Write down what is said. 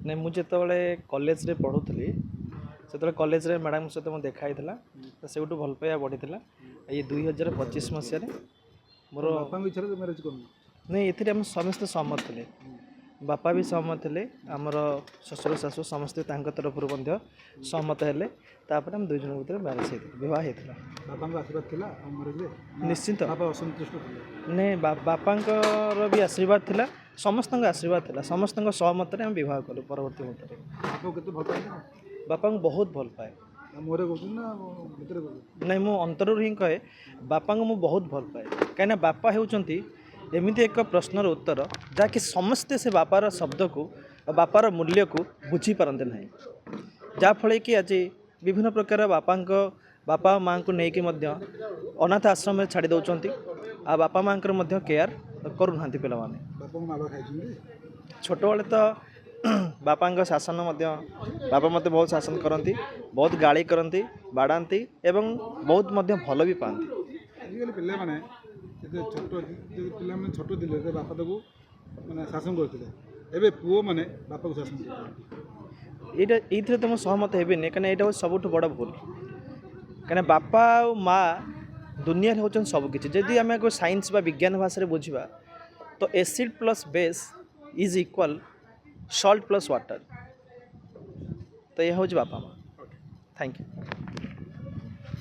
नहीं मुझे कॉलेज रे पढ़ुली से कॉलेज रे मैडम सहित मो देखाई तो से भल पाइबा बढ़ी ये 2025 मसीह मोर नहीं ये समस्ते सहमत थे बापा भी सहमत थे आमर शशुर शाशु समस्ते तरफ सहमत हेले तापर हम 2 जन भीतर मैरेज विवाह होता निश्चित नहीं बापा भी आशीर्वाद थिला समस्त आशीर्वाद थिला समस्त सहमत हम विवाह कलु परवर्ती मुहूर्त बापा को बहुत भल पाए नहीं मो अंतर ही कहे बापा को मुझे बहुत भल पाए कहीं बापा होती एमती एक प्रश्नर उत्तर जहाँकि समस्ते से बापार शब्द को बापार मूल्य को बुझी पारते ना जहाँफल कि आज विभिन्न प्रकार बापा माँ को लेकिन अनाथ आश्रम छाड़ी दौरान आ बापा माँ केयर करूना पे छोट बेले तो बापा शासन बापा मत बहुत शासन करती बहुत गाड़ी करती बाड़ाती एवं बहुत भल भी पाती छोट थे बापा ताको माने शासन करते पुओ माने बापा को शासन करते ये तो मुझे सहमत हेबिनी कहीं यहाँ सब बड़ भूल कहीं बापा और माँ दुनिया होचन सबकि जदि आम कोई साइंस विज्ञान भाषा बुझा तो acid plus base is equal salt plus water तो यह हूँ बापा माँ थैंक यू।